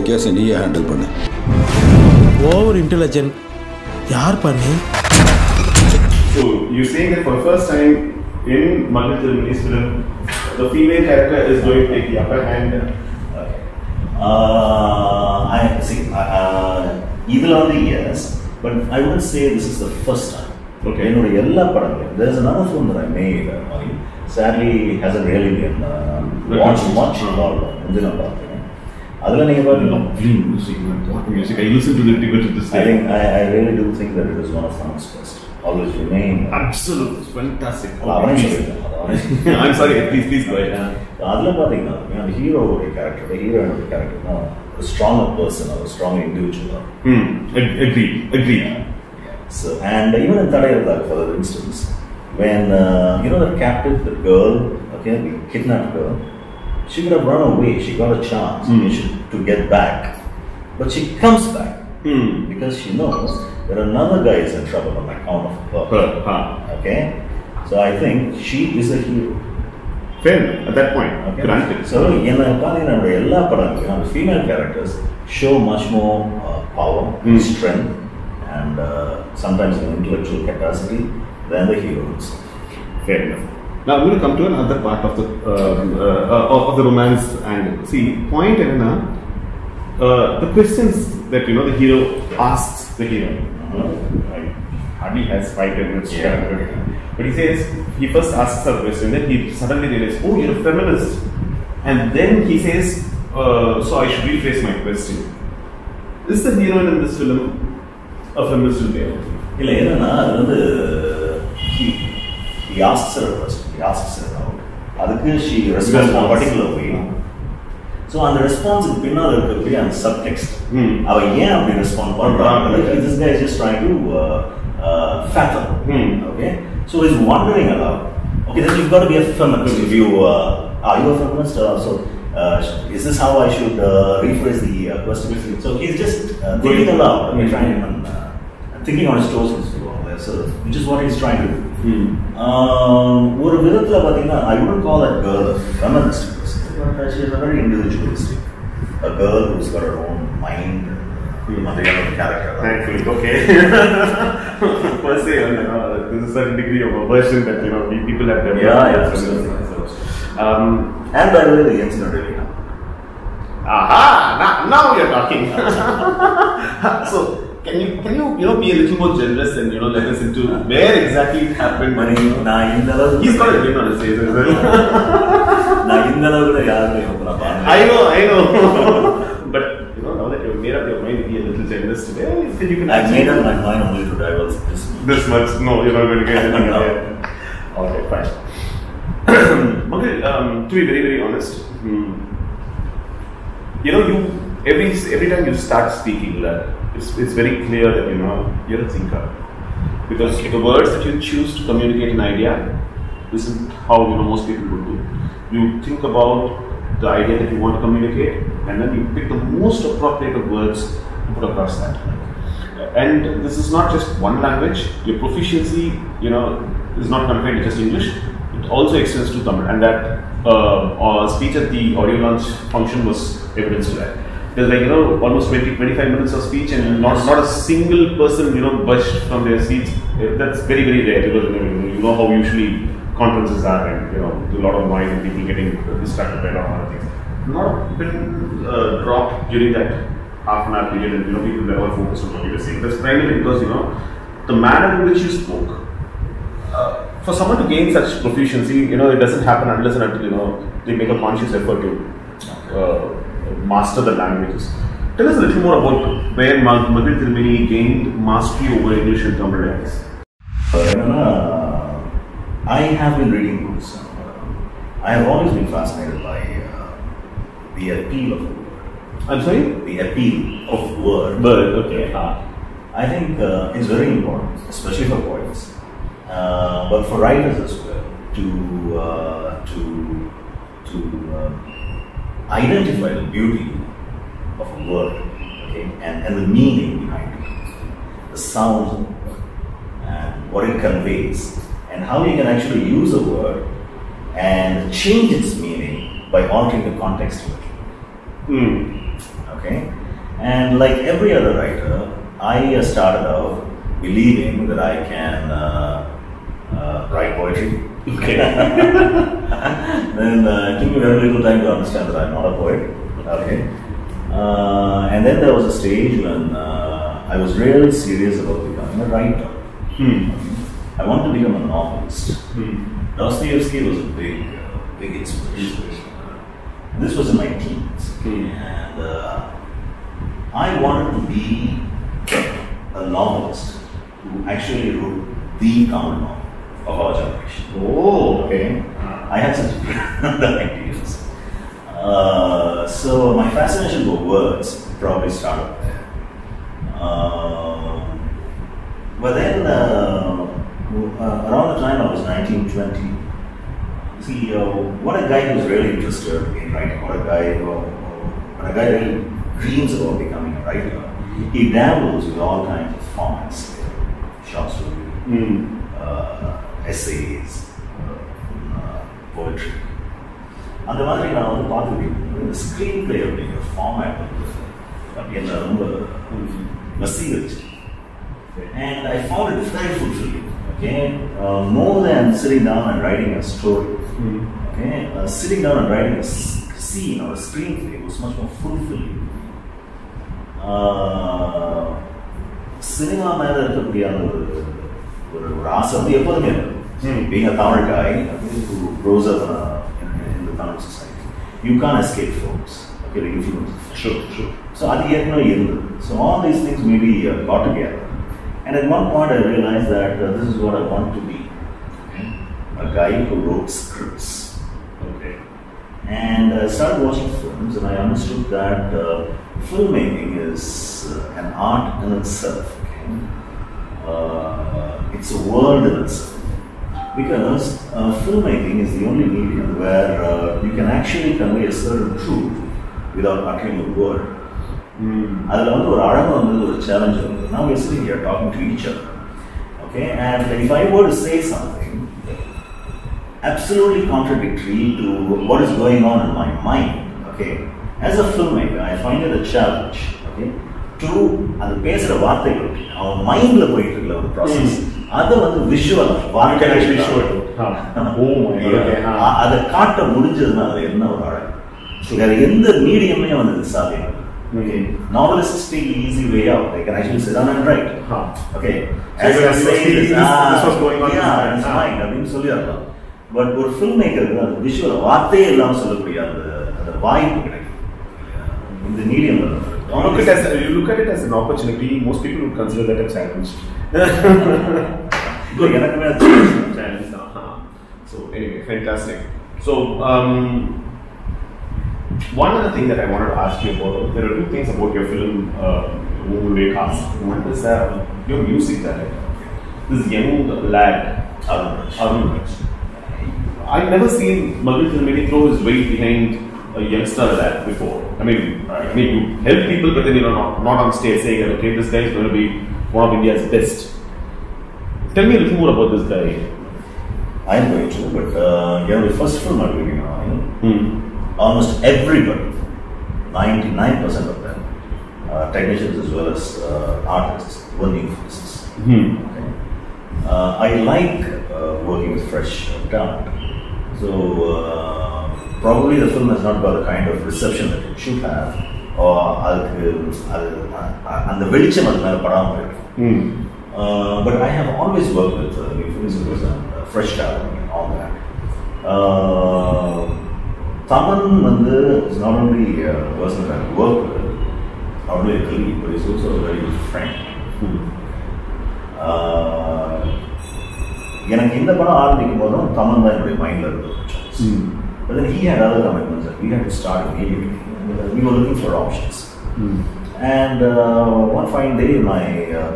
கேஸை நீயே ஹேண்டில் பண்ணு. ஓவர் இன்டெலிஜென்ட் யார் பண்ணி? So you saying that for the first time in Magizh Thirumeni's film, the female character is going to take the upper hand. I see. Either or the yes, but I wouldn't say this is the first time. Okay. There's another film that I made. Sadly, hasn't really been watched much involved. Lovely music, important music. I listen to it even to this day. I really do think that it is one of Fran's best. Always remain. Absolutely, fantastic. I'm sorry, please go ahead. The hero of the character, the heroine of the character, a stronger person or a stronger individual. Agreed. So, and even in Tadayarada, for instance, when the captive, the girl, okay, the kidnapped girl, she could have run away. She got a chance to get back, but she comes back because she knows that another guy is in trouble on account of her. Okay, so I think she is a hero. Fair at that point. Okay. Granted. So, the female characters show much more power, strength, and sometimes an intellectual capacity than the heroes. Fair enough. Now I'm going to come to another part of the romance angle. See, point Elena, the questions that the hero asks the hero. Hardly has 5 minutes. But he says, he first asks her a question, then he suddenly realizes, oh, you're a feminist. And then he says, so I should rephrase my question. Is the heroine in this film a feminist male? He asks her a question, he asks her out. She responds in a particular way. So, on the response, it's a subtext. He responds, this guy is just trying to fathom. Okay? So, he's wondering aloud. Okay, then you've got to be a feminist. If you are you a feminist? Is this how I should rephrase the question? So, he's just thinking aloud. Thinking on his toes, so which is what he's trying to do. I wouldn't call that girl a feminist person, but she's a very individualistic. A girl who's got her own mind, character. Thankfully, okay. Per se, there's a certain degree of aversion that people have developed. Yeah, absolutely. And by the way, the incident really happened. Aha! Now you're talking. So, can you be a little more generous and let us into where exactly it happened? He's got a grin on his face as well. I know. But now that you've made up your mind to be a little generous today, you can. I've made up my mind only to divulge this much. No, you're not going to get anything there. Okay, fine. Magizh, to be very, very honest, every time you start speaking, it's very clear that you're a thinker, because the words that you choose to communicate an idea isn't how most people would do. You think about the idea that you want to communicate, and then you pick the most appropriate of words to put across that. And this is not just one language. Your proficiency, is not confined to just English. It also extends to Tamil, and that speech at the audio launch function was evidence to that. There's almost 20-25 minutes of speech, and not a single person budged from their seats. That's very, very rare, because how usually conferences are, and a lot of noise and people getting distracted by a lot of other things. Not been dropped during that half an hour period, and people were all focused on what you were saying. That's primarily because the manner in which you spoke. For someone to gain such proficiency, it doesn't happen unless and until they make a conscious effort to master the languages. Tell us a little more about where Magizh Thirumeni gained mastery over English and Tamil language. I have been reading books. I have always been fascinated by the appeal of the word. I'm sorry? The appeal of word. Okay. I think it's very important, especially for poets, but for writers as well, to identify the beauty of a word, okay, and the meaning behind it, the sound of the word, and what it conveys, and how you can actually use a word and change its meaning by altering the context of it. Okay? And like every other writer, I started out believing that I can write poetry. Okay. Then it took me very little time to understand that I'm not a poet. Okay. And then there was a stage when I was really serious about becoming a writer. I wanted to become a novelist. Dostoevsky was a big inspiration. This was in my teens. And I wanted to be a novelist who actually wrote the common novel of our generation. Oh, okay. I had such ideas. So my fascination for words probably started there. But then, around the time I was 19, 20, see, what a guy who's really interested in writing, when a guy really dreams about becoming a writer, he dabbles with all kinds of formats, short story, essays, poetry. அந்த மாதிரி நான் வந்து பார்த்துருக்கேன் screen play அப்படிங்கிற format வந்து என்ன ரொம்ப வசீகரிச்சு. And I found it very fulfilling. Okay, more than sitting down and writing a story. Okay, sitting down and writing a scene or a screenplay was much more fulfilling. Cinema மேல இருக்கக்கூடிய அந்த ஒரு ஆசை வந்து எப்போதுமே இருக்கு. Being a Tamil guy who grows up in the Tamil society, you can't escape films. Okay, the influence. Sure. So அது ஏற்கனவே இருந்தது. So all these things maybe got together. And at one point I realized that this is what I want to be. A guy who wrote scripts. Okay. And I started watching films and I understood that filmmaking is an art in itself. Okay? It's a world in itself. Because filmmaking is the only medium where you can actually convey a certain truth without uttering a word. அதில் வந்து ஒரு அழகு வந்து ஒரு challenge வந்து now we're sitting here talking to each other, okay, and if I were to say something absolutely contradictory to what is going on in my mind, okay, as a filmmaker I find it a challenge, okay, to அது பேசுகிற வார்த்தைகள் அவன் மைண்டில் போயிட்டு இருக்கிற ஒரு process அதை வந்து விஷுவல் அதை காட்ட முடிஞ்சதுன்னா அது என்ன ஒரு அழகு. வேற எந்த மீடியமே வந்து சாத்தியம். Okay. Novelists take the easy way out. They can actually sit down and write. Okay. As I say, this was going on. Yeah, it's fine. I mean, சொல்லிடலாம். But ஒரு filmmaker அந்த விஷுவல் வார்த்தையே இல்லாம சொல்லக்கூடிய அந்த வாய்ப்பு கிடைக்கும் இந்த மீடியம்ல. You look at it as an opportunity. Most people would consider that a challenge. எனக்குமே challenge தான். So anyway, fantastic. So one other thing that I wanted to ask you about, there are two things about your film, cast. One is your music director, this young lad, Arun. I've never seen Magizh Thirumeni throw his weight behind a youngster like that before. I mean, you help people, but then you're not on stage saying, okay, this guy is going to be one of India's best. Tell me a little more about this guy. I'm going to, but the first film I'm doing now, almost everybody, 99% of them, technicians as well as artists, were new faces. Okay. I like working with fresh talent. So probably the film has not got the kind of reception that it should have, or and the வெளிச்சம் அது மேல படாம இருக்கு. But I have always worked with new faces and fresh talent and all that. Taman is not only a person that I work with, not only a colleague, but he's also a very good friend. எனக்கு இந்த படம் ஆரம்பிக்கும் போதும் Taman தான் என்னுடைய மைண்டில் இருந்தது. But then he had other commitments that we had to start immediately. We were looking for options. And one fine day, my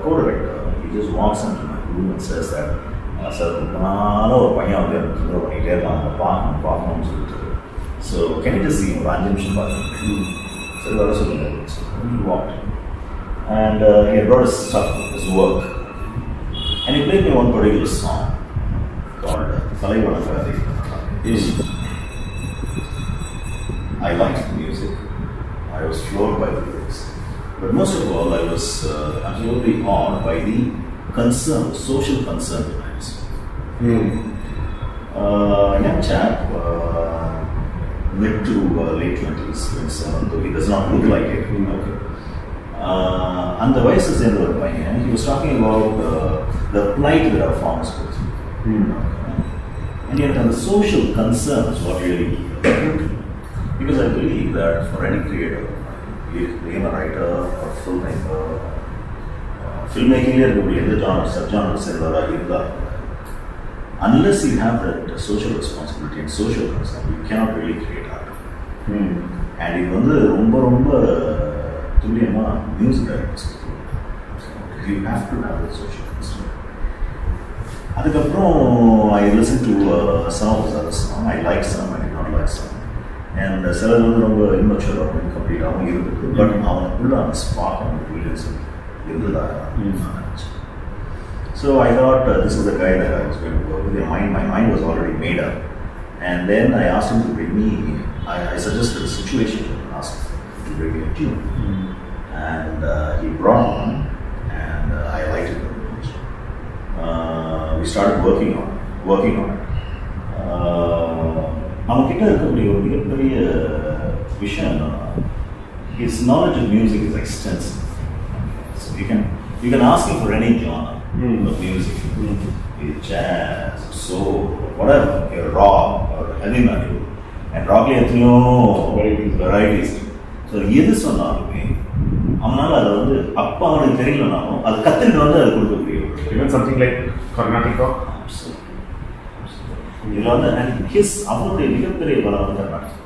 co-director, he just walks into my room and says that, "Sir, நானும் ஒரு பையன் வந்து எனக்கு தொந்தரவு பண்ணிகிட்டே இருக்கான், அவங்க பார்க்கணும்னு சொல்லிட்டு. So, can you just see him? One நிமிஷம் பாருங்க." சரி வர சொல்லுங்க. He walked in. And he had brought his stuff, his work. And he played me one particular song called Thalaivanakadi. I liked the music. I was floored by the lyrics. But most of all, I was absolutely awed by the concern, social concern behind it. Young chap, mid to late 20s, 27, though he does not look like it. And the vice is in the pioneer. He was talking about the plight that our farmers go through. And yet, the social concern is what really appealed to me. Because I believe that for any creator, be it a writer or filmmaker, filmmaking could be any genre, subgenre, unless you have that social responsibility and social concern, you cannot really create art. And it was music directors. You have to have that social concern. I listened to some of his other songs. I liked some, I did not like some. And சிலர் வந்து ரொம்ப இம்மெச்சூராக கம்ப்ளீட்டாகவும் இருந்தது. But அவனுக்குள்ள அந்த spark அந்த brilliance இருந்ததாக நான் நினச்சேன். So I thought this is the guy that I was going to work with. My mind was already made up. And then I asked him to bring me, I suggested a situation and asked him to bring me a tune. And he brought one, and I liked it very much. We started working on it. அவங்ககிட்ட இருக்கக்கூடிய ஒரு மிகப்பெரிய விஷயம் என்னன்னா, his knowledge of music is extensive. So you can ask him for any genre of music, be it jazz, soul, whatever, rock or heavy metal, and rock varieties. So எது சொன்னாலுமே அவனால அதை வந்து அப்பா அவனுக்கு தெரியலனாலும் அது கத்துக்கிட்டு வந்து அதை கொடுக்க முடியும். Even something like Carnatic rock. And his அவனுடைய மிகப்பெரிய பலம் வந்து Carnatic.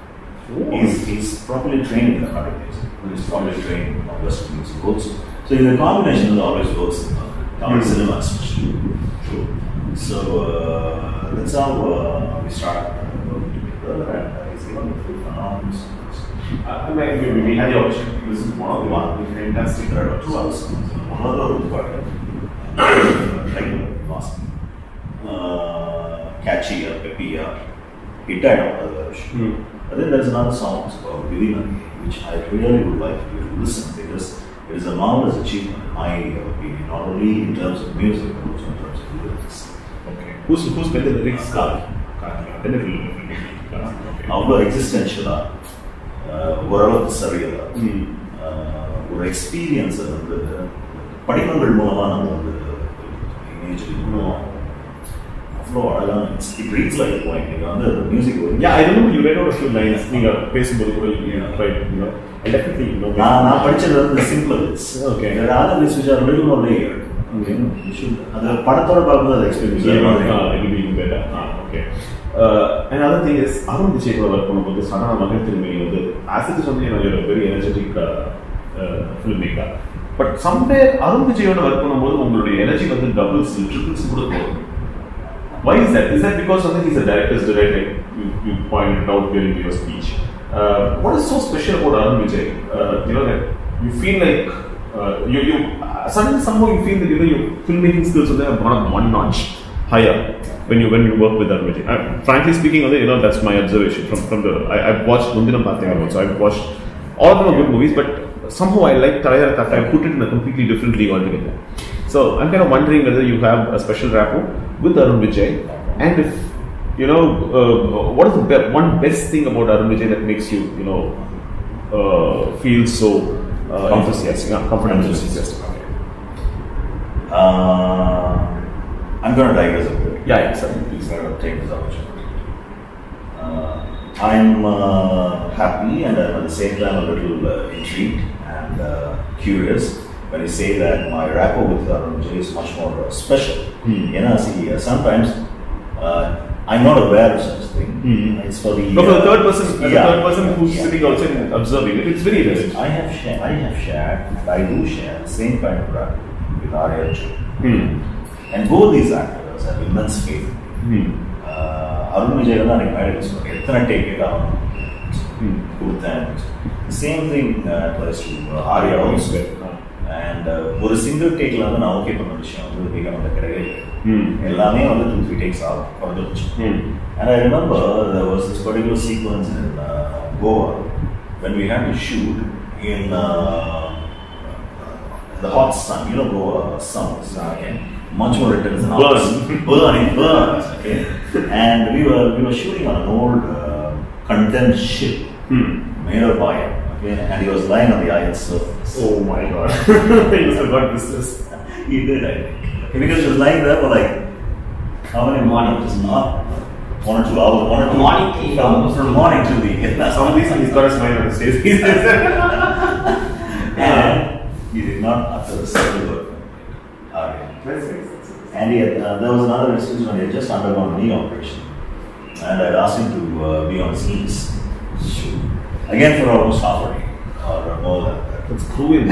He's properly trained in Carnatic music. He's properly trained in Western music also. So the combination always works in Tamil cinema especially. So that's how we started working together, and he's given me full phenomenal songs. We had the opportunity to listen to one of the fantastic. There are 2 other songs. One of them was catchier, peppier, hit out of the version. But then there's another song called Vidina, which I really would like you to listen, because it is a marvelous achievement in my opinion, not only in terms of music but also in terms of lyrics. Okay. Who's made the lyrics? அவ்வளோ எக்ஸிஸ்டென்ஷியலாக ஓரளவுக்கு சரியாக ஒரு எக்ஸ்பீரியன்ஸை வந்து படிமங்கள் மூலமாக நம்ம வந்து image அவ்வளோ அழகான இட் ரீட்ஸ் லைக் பாயிண்ட். நீங்கள் வந்து அந்த music I remember you read out a few lines. நீங்கள் பேசும்போது கூட நான் படித்தது வந்து simple it's. Okay. There are other bits which are a little more layered. You should அது படத்தோட பார்க்கும்போது அது experience it will be even better. Okay. Another thing is Arun Vijay கூட work பண்ணும்போது சடனா Magizh Thirumeni வந்து as it is only a very energetic filmmaker. But somewhere Arun Vijay ஓட work பண்ணும்போது உங்களுடைய எனர்ஜி வந்து டபுள்ஸ் ட்ரிபிள்ஸ் கூட போகும். Why is that? Is that because he's a director's director? You pointed out during your speech. What is so special about Arun Vijay? That you feel like you suddenly somehow you feel that your filmmaking skills have gone up one notch higher when you work with Arun Vijay. Frankly speaking, that's my observation from the. I've watched Mundinam Pathiyam also. I've watched all of them are good movies, but somehow I like Tarayara Thatta. I put it in a completely different league altogether. So I'm kind of wondering whether you have a special rapport with Arun Vijay, and if what is the one best thing about Arun Vijay that makes you feel so enthusiastic, confident, enthusiastic? I'm going to digress a bit. Yeah, certainly. Please take this opportunity. I'm happy and at the same time a little intrigued and curious when you say that my rapport with Arun Vijay is much more special. See, sometimes I'm not aware of such a thing. It's for the third person, third person who's sitting outside and observing it. It's very interesting. I have shared, and I do share the same kind of rapport with R.H. And both these actors have immense faith. Arun Vijay வந்து அன்னைக்கு மேடையில் சொன்னாங்க, எத்தனை take கேட்டாலும் கொடுத்தேன். Same thing applies to Arya also. And ஒரு single டேக்ல வந்து நான் ஓகே பண்ண விஷயம் வந்து மிக வந்து கிடையவே எல்லாமே வந்து 2-3 டேக்ஸ் ஆகும் குறைஞ்சிருச்சு. And I remember there was this particular sequence in Goa when we had to shoot in the hot sun, summers, okay, much more intense than ours. Burns, okay. And we were shooting on an old condemned ship made of iron, okay, and he was lying on the iron surface. Oh my God! He must have got business. He did, I think, okay, because he was lying there for like how many mornings? Not 1 or 2 hours. From morning till the Some of these he's got a smile on his face. And he did not utter a single word. And there was another instance when he had just undergone a knee operation, and I had asked him to be on his knees, again for almost half a day or more than that. That's cruel.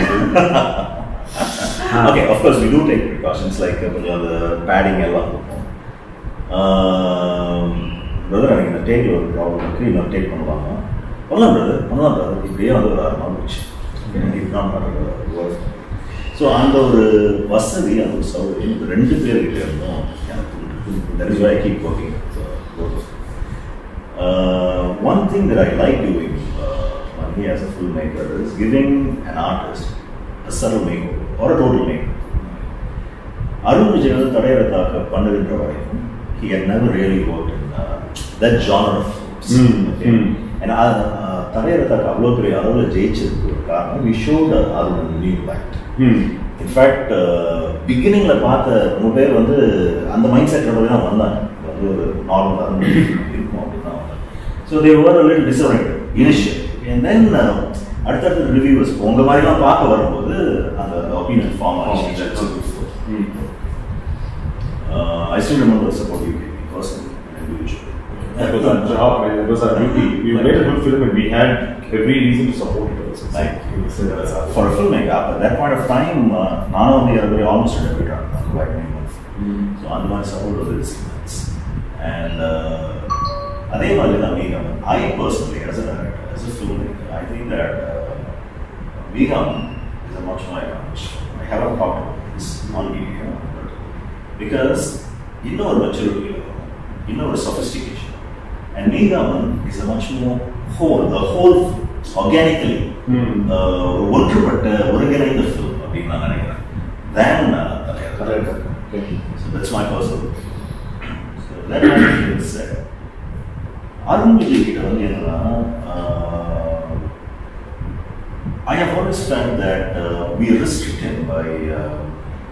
Okay, of course we do take precautions like the padding eல்லாம். Brother, I think take your problem. Take பண்ணலாமா? பண்ணலாம் brother, இப்படியே ஒரு 6 நாள் போச்சு. If not work. So அந்த ஒரு வசதி, அந்த ஒரு சௌகரியம் 2 பேர்கிட்ட இருந்தோம். That is why I keep working with both. One thing that I like doing when he as a filmmaker is giving an artist a subtle makeover or a total makeover. Arun Vijay தடையறதாக பண்ணுகின்ற வரைக்கும் he had never really worked in that genre of films. Okay? And தடையறதாக அவ்வளோ பெரிய அளவில் ஜெயிச்சதுக்கு ஒரு காரணம் we showed Arun a new light. In fact, beginning பார்த்த ரொம்ப பேர் வந்து அந்த மைண்ட் செட்டோட தான் வந்தாங்க. வந்து ஒரு நார்மலாக இருக்கும் அப்படின்னா. So they were a little disoriented initially. And then அடுத்தடுத்த ரிவ்யூவர்ஸ் உங்கள் மாதிரிலாம் பார்க்க வரும்போது அந்த ஒப்பீனியன் ஃபார்ம் ஆச்சு. I still remember the support you gave me personally and individually. That was our job, man. That was our duty. We made a good film and we had every reason to support it also. Like, for a filmmaker, at that point of time, none of the other almost did every time. So, under my support was very immense. And I personally, as a director, as a filmmaker, I think that Megam is a much more accomplished. I haven't talked about this on media, because maturity, sophistication. And Megam is a much more whole organically ஒன்றுபட்ட ஒருங்கிணைந்த film அப்படின்னு நான் நினைக்கிறேன் than so that's my personal view. So that being said, Arun Vijay கிட்ட வந்து என்னன்னா I have always felt that we restrict him by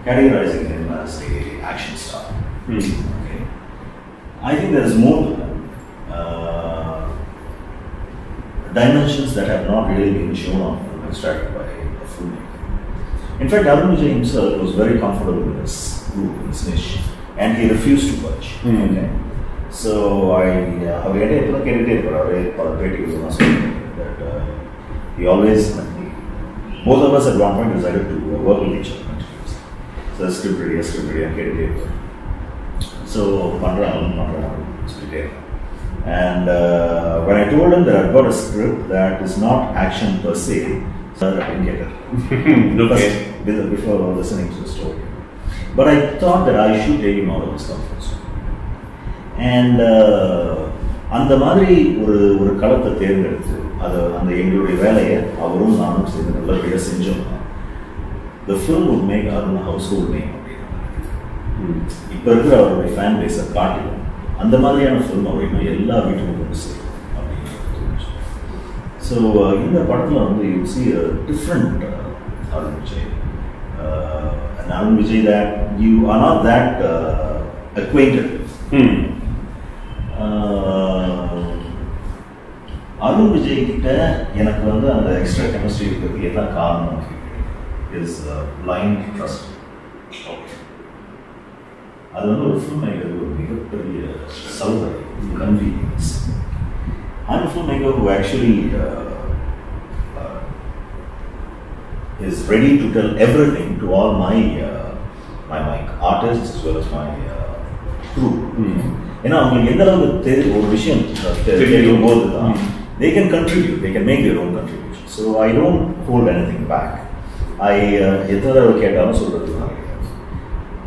categorizing him as a action star. Okay. I think there is more to that. Dimensions that have not really been shown on film extracted by a filmmaker. In fact, Arun Vijay himself was very comfortable in his group, in his niche, and he refused to budge. Okay. So he always, both of us at one point decided to work with each other. So script ready, and get it. So and when I told him that I've got a script that is not action per se, so I didn't get it. Before listening to the story. But I thought that I should take him out of his comfort zone. And அந்த மாதிரி ஒரு களத்தை தேர்ந்தெடுத்து அந்த எங்களுடைய வேலையை அவரும் நானும் சேர்ந்து நல்லபடியாக செஞ்சோம்னா the film would make Arun a household name. இப்போ இருக்கிற அவருடைய ஃபேன் பேஸை காட்டிலும் அந்த மாதிரியான ஃபில்ம் அப்படின்னா எல்லா வீட்டுக்கும் கொண்டு சேரும் அப்படின்னு தோணுச்சு. ஸோ இந்த படத்தில் வந்து you see a different Arun Vijay. An Arun Vijay that you are not that acquainted with. Arun Vijay கிட்ட எனக்கு வந்து அந்த எக்ஸ்ட்ரா கெமிஸ்ட்ரி இருக்கிறதுக்கு என்ன காரணம் இஸ் பிளைண்ட் ட்ரஸ்ட். அது வந்து ஒரு filmmaker ஒரு மிகப்பெரிய சௌகரியம், convenience. I'm a filmmaker who actually is ready to tell everything to all my artists as well as my crew. ஏன்னா அவங்களுக்கு எந்த அளவுக்கு ஒரு விஷயம் தெரியும் போது தான் they can contribute, they can make their own contribution. So I don't hold anything back. எத்தனை தடவை கேட்டாலும் சொல்றது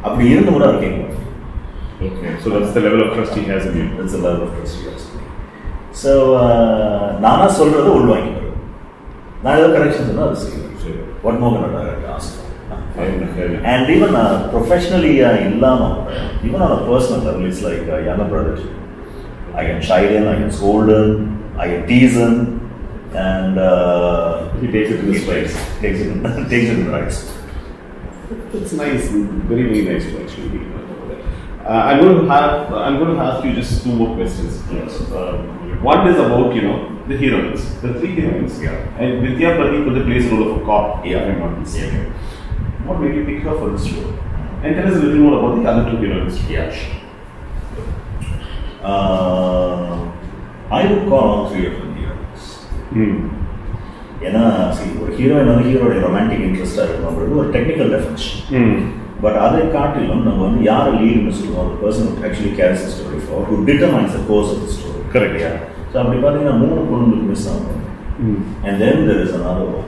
அப்படி இருந்து கூட அவர் கேட்க மாட்டேன். Okay, so that's the level of trust he has in you. That's the level of trust he has in me. So நானா சொல்றதை உள்வாங்கிக்கிறேன். நான் ஏதாவது கரெக்ஷன் சொன்னால் அது செய்வேன். What more can I ask for? And even professionally, even on a personal level, it's like a younger brother. I can chide him, I can scold him, I can tease him, and he takes it in his stripes. Takes it in rights. That's nice, very very nice to actually. I'm going to ask you just two more questions. Yes. One is about the heroines, the three heroines. Yeah. And Vidya Pradip plays the role of a cop. Yeah. If I'm not mistaken. Yeah. What made you pick her for this role? And tell us a little more about the other two heroines. Yeah. I would call all three of them heroines. ஏன்னா ஒரு heroine வந்து ஹீரோடைய romantic இன்ட்ரெஸ்டாக இருக்கணும்ன்றது ஒரு technical definition. But அதை காட்டிலும் நம்ம வந்து யாரை லீடுன்னு சொல்லுவோம், ஒரு person actually carries the story for, who determines the course of the story. Correct. So அப்படி பார்த்தீங்கன்னா 3 பொண்ணுங்களுக்கு மிஸ் ஆகும். And then there is another one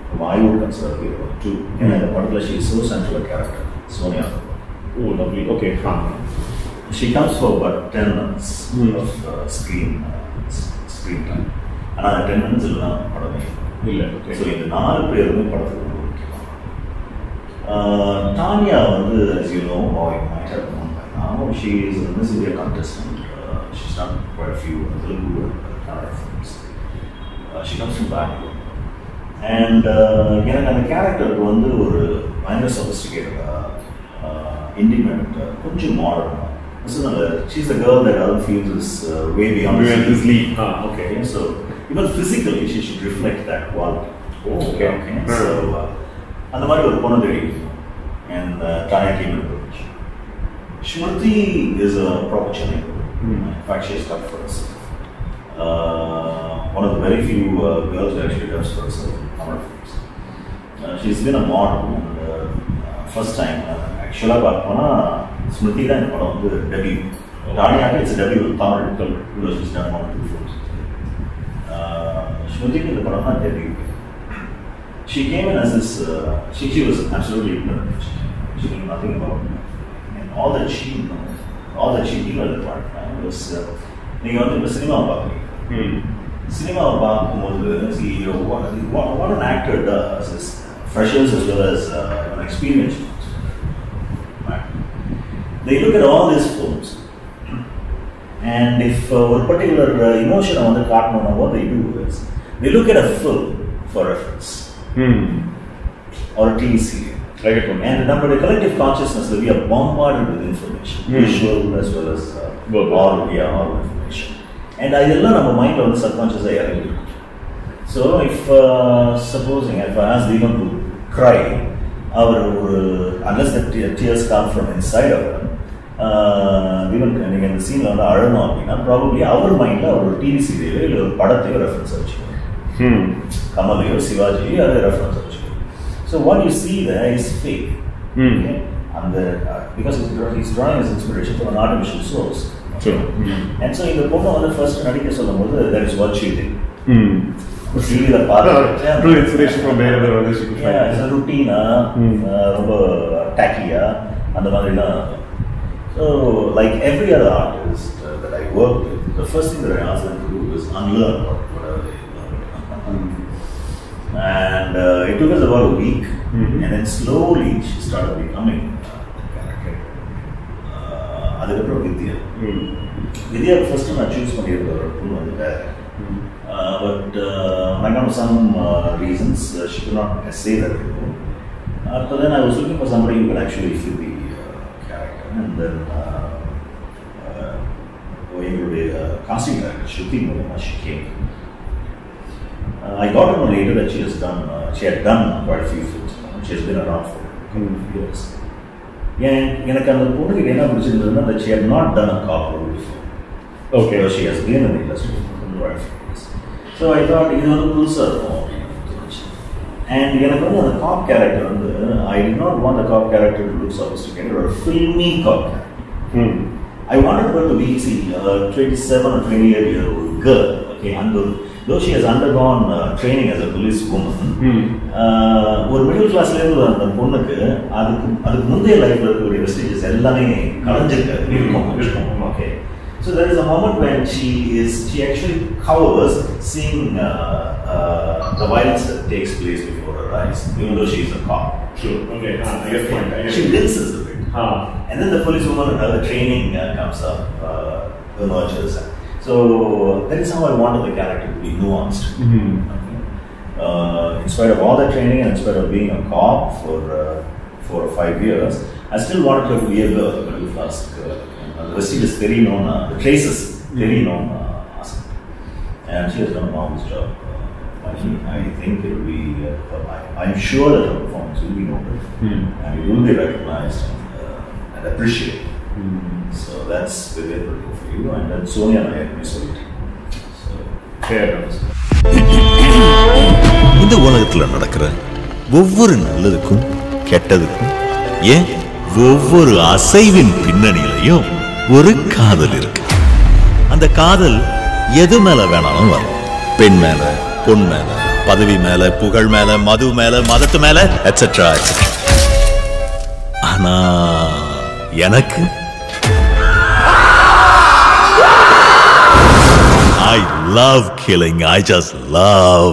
whom I would consider hero too. ஏன்னா இந்த படத்தில் she is so central a character, Sonia. Oh, lovely. Okay. She comes for about 10 minutes of screen time. ஆனால் அந்த 10 minutes இல்லைனா படமே இல்லை. Okay. So இந்த 4 பேருமே படத்துக்கு ரொம்ப முக்கியம். Tanya வந்து, as you know, or you might have known by now, she is a Miss India contestant. She's done quite a few Telugu and Kannada films. She comes from Bangalore. And எனக்கு அந்த கேரக்டருக்கு வந்து ஒரு பயங்கர சொபிஸ்டிகேட்டடாக independent, கொஞ்சம் modern. So she's a girl that other feels is way beyond this league. Okay. So even physically, she should reflect that quality. Oh, okay. So அந்த மாதிரி ஒரு பொண்ணு தெரியும். And Tanya came into it. Shmurti is a proper Chennai. In fact, she has cut for herself. One of the very few girls who actually does for herself in Tamil films. She's been a model, and first time actually Smriti தான் இந்த படம் வந்து debut. Tanya it's a debut with Tamil because she's done 1 or 2 films. Smritiக்கு இந்த படம் தான் debut. She came in as this, she was absolutely ignorant. She knew nothing about it. And all that she knew at the point was, நீங்கள் வந்து இப்போ சினிமாவை பார்க்குறீங்க. சினிமாவை பார்க்கும்போது what an actor does is freshers as well as an experienced ones. Right? They look at all these films, and if a particular emotion on the cartoon, what they do is they look at a film for reference. Or a TV serial. And number the collective consciousness that we are bombarded with information, visual as well as oral information. And I learn our mind on the subconscious area. So if supposing if I ask Deepan to cry, unless the tears come from inside of them, Deepan in the scene on the probably our mind or TV serial or padathayo reference achieve. Kamalayo, Shivaji, or a reference actually. So what you see there is fake. Okay? And because he's drawing his inspiration from an artificial source. True. And so in the Pona on the first Nadika Solamode, that is what she did. It's really the part of it. True inspiration from wherever others you could find. Yeah, it's a routine, tacky, and the Madrina. So, like every other artist that I work with, the first thing that I ask them to do is unlearn whatever they and it took us about a week, and then slowly she started becoming the character. Adukapra Vidya first time I choose but on some reasons she could not say that anymore. But then I was looking for somebody who could actually fit the character, and then casting director Shruti Mulama, she came. I got to know later that she had done quite a few films. She has been around for a couple of years. That she had not done a cop role before. Okay. So she has been in the industry for quite a few years. So I thought, and the cop character, I did not want the cop character to look sophisticated or a filmy cop character. I wanted her to be, a 27 or 28-year-old girl. Okay, though she has undergone training as a police woman, ஒரு middle class level அந்த பொண்ணுக்கு அதுக்கு முந்தைய லைஃப்ல இருக்கக்கூடிய vestiges எல்லாமே கலைஞ்சிருக்கு. Okay, so there is a moment when she actually covers seeing the violence that takes place before her eyes, even though she is a cop. True. Okay. I get the point. She winces a bit. And then the policewoman, the training comes up, the nurtures. So that is how I wanted the character to be nuanced. In spite of all the training and in spite of being a cop for 4 or 5 years, I still wanted her to be a girl, a middle class girl. The vestige is very known, the traces very known, and she has done a marvelous job. I think it will be. I'm sure that her performance will be noted, and it will be recognized and appreciated. So that's the way to go for you, and then Sonia and I have been solid. So fair enough. இந்த உலகத்துல நடக்கிற ஒவ்வொரு நல்லதுக்கும் கெட்டதுக்கும் ஏன் ஒவ்வொரு அசைவின் பின்னணியிலையும் ஒரு காதல் இருக்கு. அந்த காதல் எது மேல வேணாலும் வரும். பெண் மேல, பொன் மேல, பதவி மேல, புகழ் மேல, மது மேல, மதத்து மேல, எட்ஸெட்ரா எட்ஸெட்ரா. ஆனா எனக்கு I love killing. I just love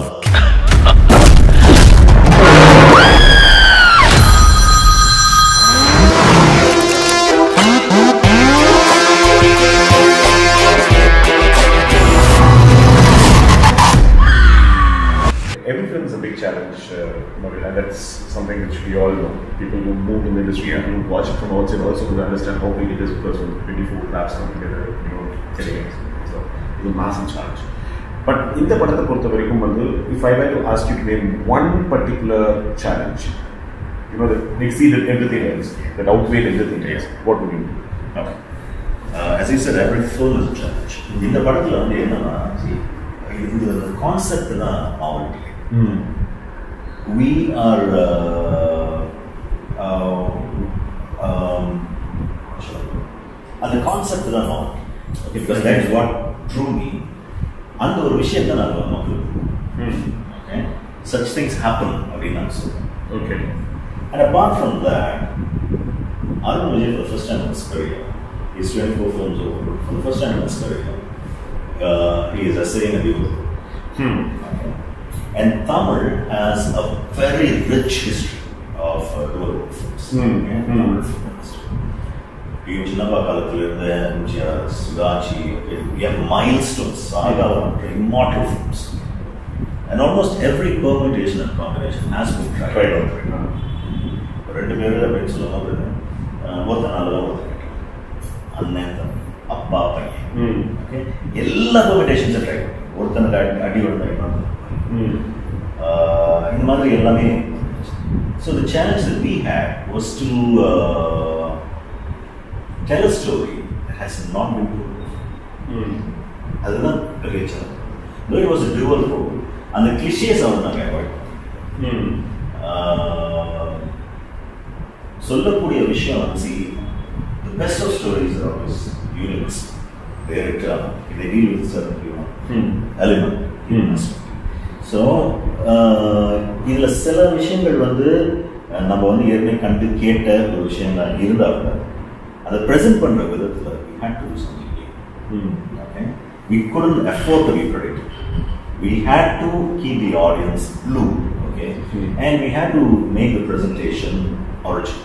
Every film is a big challenge, and that's something which we all know. People who move in the industry, people who watch it from outside also will understand how big it is because when 24 crafts come together, getting it. So it's a massive challenge. But in the Padatha Portha Varaikum, if I were to ask you to name one particular challenge, that exceeded everything else, that outweighed everything else, what would you do? Okay. As you said, every film is a challenge. In the particular the concept is novelty. We are and the concept is novelty. Okay, because that is what drew me. And the விஷயத்தை நான் மக்களுக்கு okay, such things happen அப்படின்னு நான் சொல்றேன். Okay. And apart from that, Arun Vijay for the first time in his career, he's 24 films over. For the first time in his career, he is essaying a dual. Okay. And Tamil has a very rich history of dual films. Tamil film history. Chinappa Kalathilirundha, MGR, Sudachi, we have milestones, immortal films. And almost every permutation and combination has been tried out. ரெண்டு பேரும் அப்படின்னு சொல்லுவோம். ஒருத்தன் நல்லதான் ஒருத்தன் அண்ணன் அப்பா பையன் எல்லா பெர்மிட்டேஷன்ஸும் ட்ரை பண்ணி ஒருத்தனுக்கு அடி ஒருத்தன் இந்த மாதிரி எல்லாமே. So the challenge that we had was to tell a story that has not been told. அதுதான் பெரிய challenge. Though it was a dual role, அந்த clichés அவன் நாங்கள் அவாய்ட் சொல்லக்கூடிய விஷயம் வந்து the best of stories are always universe. They deal with certain element. So இதுல சில விஷயங்கள் வந்து நம்ம வந்து ஏற்கனவே கண்டு கேட்ட ஒரு விஷயங்கள் இருந்தாங்க. அதை present பண்ற விதத்துல we had to do something new. Okay? We couldn't afford to be predictive. We had to keep the audience glued. Okay? And we had to make the presentation original.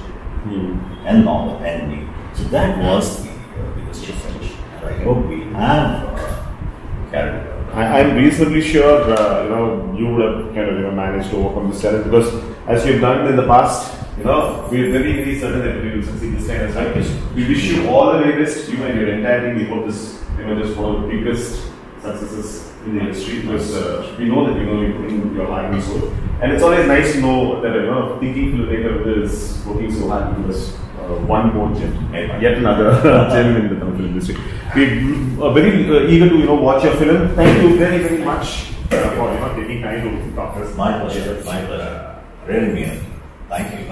And novel and new. So that was the biggest challenge. I hope we have carried it out. I'm reasonably sure you would have kind of managed to overcome this challenge because as you've done in the past, we're very very certain that we will succeed this time as well. We wish you all the very best. You and your entire team. We hope this just one of the biggest successes in the industry because we know that you're going to be putting your heart and soul. And it's always nice to know that thinking filmmaker is working so hard because one more gem, yet another gem in the Tamil film industry. We're very eager to watch your film. Thank you very very much for taking time to talk to us. My pleasure. Really mean it. Thank you.